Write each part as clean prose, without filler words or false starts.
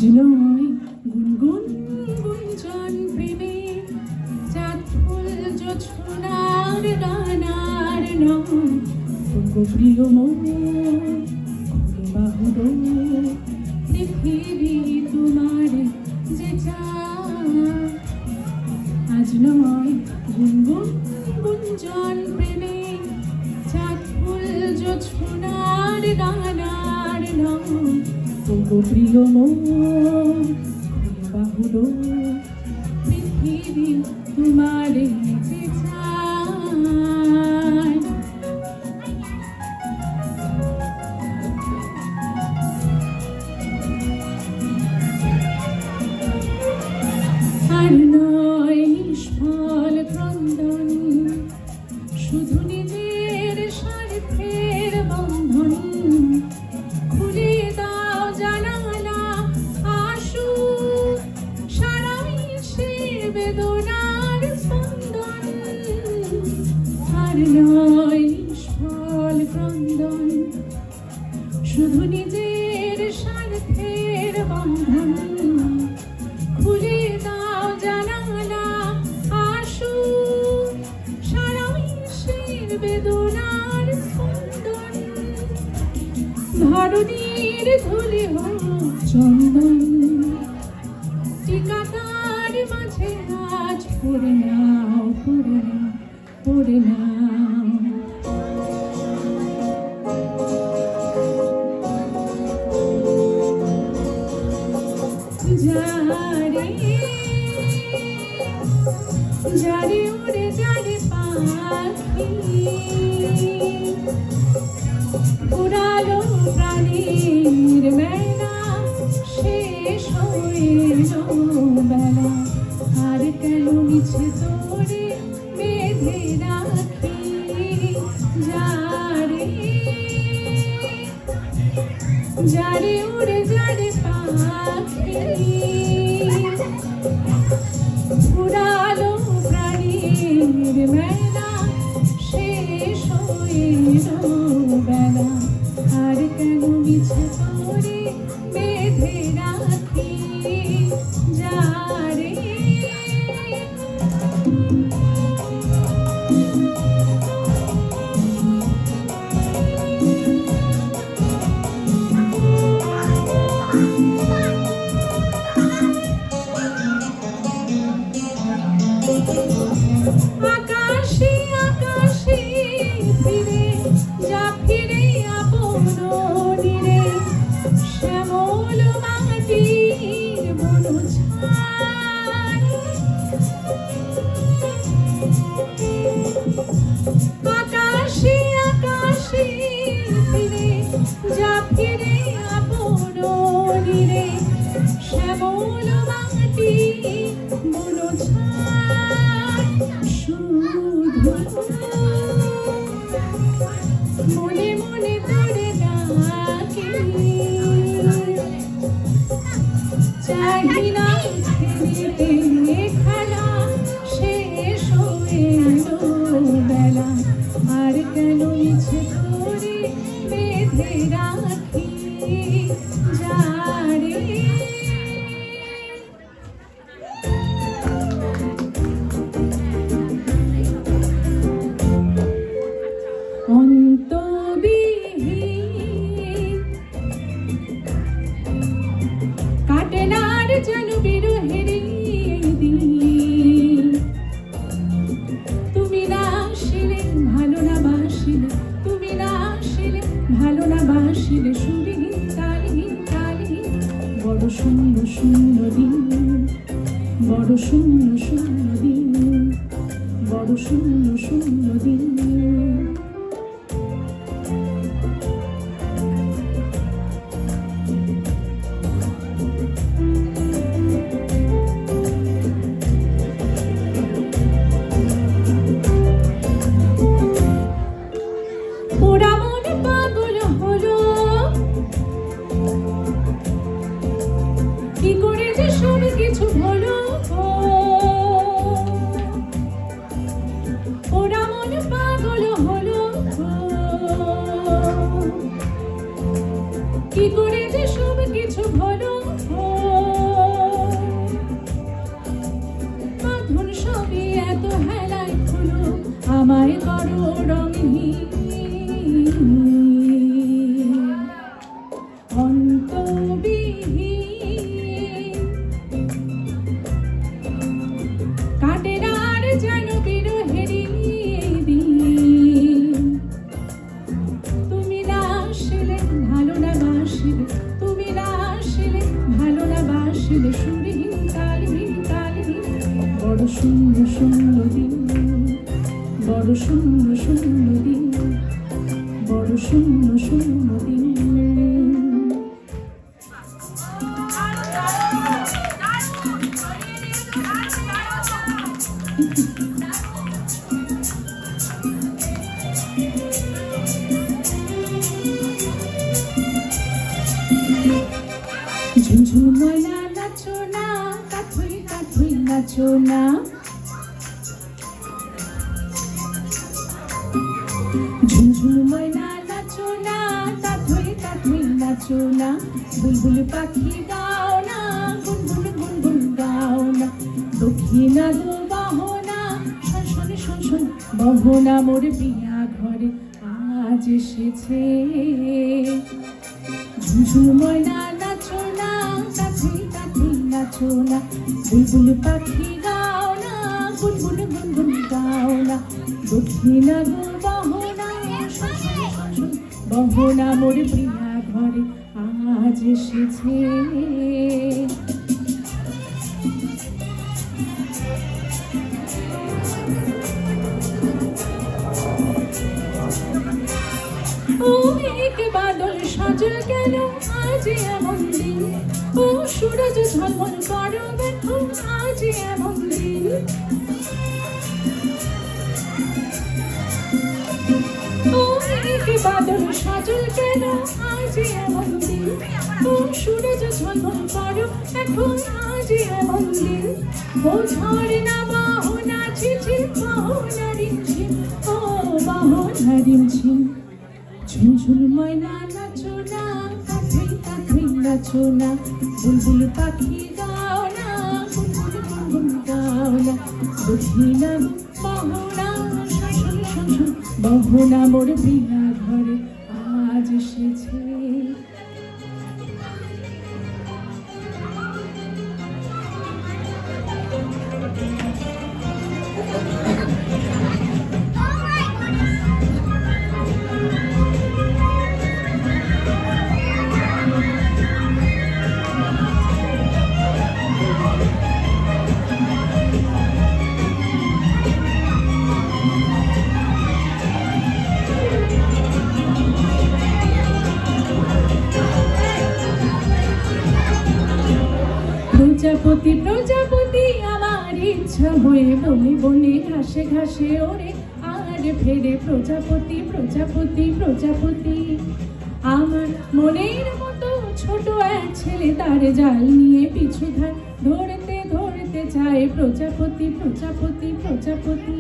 নয় গুনগুন গুঞ্জন প্রেমে চাঁদ ফুল জোছনার ডানার নয় প্রিয় মন বাহুর পৃথিবী তোমার যে আজ নয় গুনগুন গুঞ্জন প্রেমে চাঁদ ফুল জোছনার ডানার নয় প্রিয় মন বাহুর পৃথিবী তোমার যে আর নয় নিষ্ফল ক্রন্দন শুধু নিজের স্বার্থের বন্ধন খুলে দাও জানালা আসু সারা বিশ্বের বেদনার স্পন্দন আর নয় নিষ্ফল ক্রন্দন শুধু নিজের স্বার্থের বন্ধন খুলে দাও জানালা আসু সারা বিশ্বের বেদনার স্পন্দন ধরণীর ধুলি হোক চন্দন টিকাতার মাঝে আজ পড়ে নাও পড়ে নাও পড়ে নাও যারে উড়ে যারে পাখি উড়ালো প্রাণীর মেলা শেষ হয়ে বেলা আর কেন মিছে তোরে বেঁধে রাখি যারে উড়ে যারে পাখি উড়ালো প্রাণীর মেলা শেষ হয়ে বেলা আর কেন মিছে তোরে বেঁধে রাখি যারে আকাশে আকাশে ফিরে যা ফিরে আপন নীরে শ্যামল মাটির বনঝাড় আকাশে আকাশে ফিরে যা ফিরে আপন নীরে শ্যামল মাটির বনঝাড় মনে মনে তোরে ডাকি চাহি না ছেড়ে খেলা শেষ হয়ে বেলা আর কেন ইচ্ছে তোরে বেঁধে রাখি যারে অন্তবিহীন কাটে না আর যেন বিরহের দিন তুমি না আসিলে ভালো না বাসিলে তুমি না আসিলে ভালো না বাসিলে সুরহীন তালহীন তালহীন বড় শূন্য শূন্য দিন বড় শূন্য শূন্য দিন বড় শূন্য শূন্য দিন ওরা মনে পাগল হলো কি করে যে সব কিছু হলো ওরা মনে পাগল হলো কি করে যে সব কিছু হলো শূন্য শূন্য দিন, বড় শূন্য শূন্য দিন, বড় শূন্য শূন্য দিন। ঝুমঝুম ময়না নাচো না, কাঠুই কাঠুই নাচো না। ঝুমঝুম ময়না নাচো না, কাঠুই কাঠুই নাচো না। বুলবুল পাখি গাও না, গুনগুন গুনগুন গাও না। দক্ষিণা দো বাহনা, শোন শোন শোন শোন বহনা মোর বিয়া ঘরে আজ এসেছে। ঝুমঝুম ময়না নাচো না, কাঠুই কাঠুই নাচো না। বুলবুল পাখি গাও না, গুনগুন গুনগুন গাও না। দক্ষিণা দো বাহনা, শোন শোন শোন শোন বহনা মোর বিয়া ঘরে আজ এসেছে। ও এক বাদল সাজল কেন আজ এমন দিন, ও সূরজ ঝলমল করো দেখো আজ এমন দিন। ও এক বাদল সাজল কেন আজ এমন দিন, ও সূরজ ঝলমল করো এখন আজ এমন দিন। ও ঝর্ণা বাহনা ঝিঝি বাহনা রিমঝিম, ও বাহনা রিমঝিম। ঝুমঝুম ময়না নাচো না, কাঠুই কাঠুই নাচো না। বুলবুল পাখি গাও না, গুনগুন গুনগুন গাও না। দক্ষিণা বাহনা, শোন শোন শোন শোন বহনা মোর বিয়া ঘরে আজ এসেছে। প্রজাপতি প্রজাপতি আমার ইচ্ছা হয়ে বনে বনে ঘাসে ঘাসে ওরে আর ফেরে। প্রজাপতি প্রজাপতি প্রজাপতি আমার মনের মতো ছোট এক ছেলে তার জাল নিয়ে পিছু ধার ধরতে ধরতে যায়। প্রজাপতি প্রজাপতি প্রজাপতি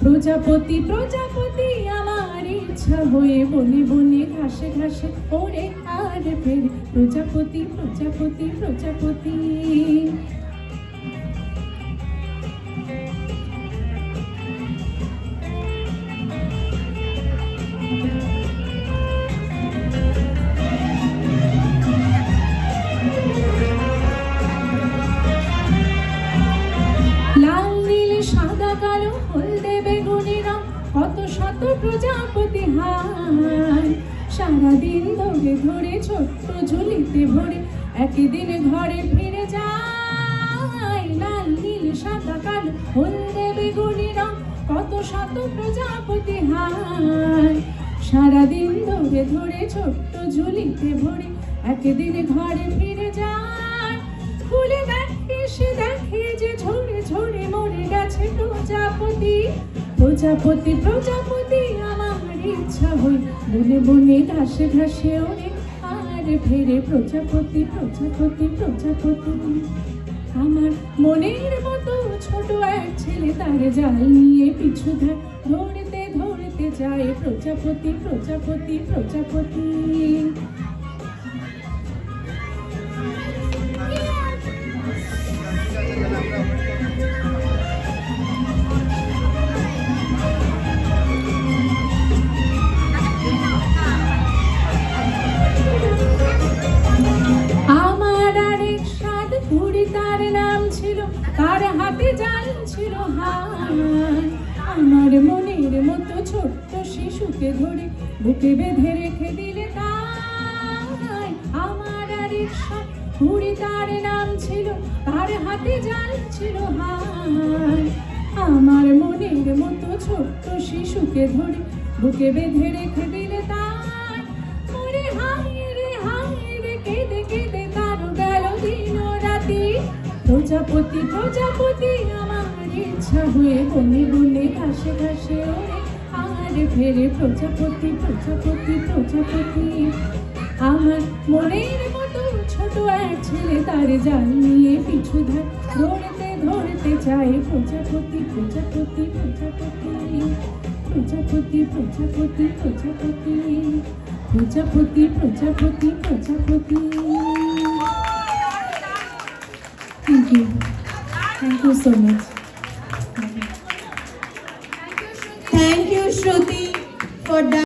প্রজাপতি প্রজাপতি আমার ইচ্ছা হয়ে বনে বনে ঘাসে ঘাসে ওরে আর ফেরে। প্রজাপতি প্রজাপতি প্রজাপতি। লাল নীল সাদা কালো হলদে বেগুনি রং কত শত প্রজাপতি হায়। সারাদিন ধরে ধরে ছোট্ট ঝুলিতে ভরে একদিন ঘরে ফিরে যায়। লাল নীল সাদা কালো হলদে বেগুনি রং কত শত প্রজাপতি হায়। সারাদিন ধরে ধরে ছোট্ট ঝুলিতে ভরে একদিন ঘরে ফিরে যায়। খুলে দেখে সে দেখে যে ঝরে ঝরে মরে গেছে প্রজাপতি। প্রজাপতি প্রজাপতি আমার ইচ্ছা হই বনে বনে ঘাসে ঘাসে ওরে আর ফেরে। প্রজাপতি প্রজাপতি প্রজাপতি আমার মনের মতো ছোট এক ছেলে তার জাল নিয়ে পিছু ধার ধরতে ধরতে যায়। প্রজাপতি প্রজাপতি প্রজাপতি। আমার আরেক সাধ পুরি তার নাম ছিল, তার হাতে জাল ছিল হায়। আমার মনের মতো ছোট্ট শিশুকে ধরে বুকে বেঁধে রেখে দিলে তাই। আমার আরেক সাধ কুড়ি তার নাম ছিল, তার হাতে জাল ছিল হার। আমার মনের মতো ছোট্ট শিশুকে ধরে বুকে বেঁধে রেখে দিলে তার। মরে হায় রে কেঁদে কেঁদে তার গেল দিন রাতি। প্রজাপতি প্রজাপতি আমার ইচ্ছা হয়ে বনে বনে ঘাসে ঘাসে ওড়ে আর ফেরে। প্রজাপতি প্রজাপতি প্রজাপতি আমার মনের মতো ছোট এক ছেলে তার জাল নিয়ে পিছু ধার ধরতে ধরতে চায়। প্রজাপতি প্রজাপতি প্রজাপতি প্রজাপতি প্রজাপতি প্রজাপতি প্রজাপতি প্রজাপতি প্রজাপতি। Thank you so much. Thank you, Shruti, for that.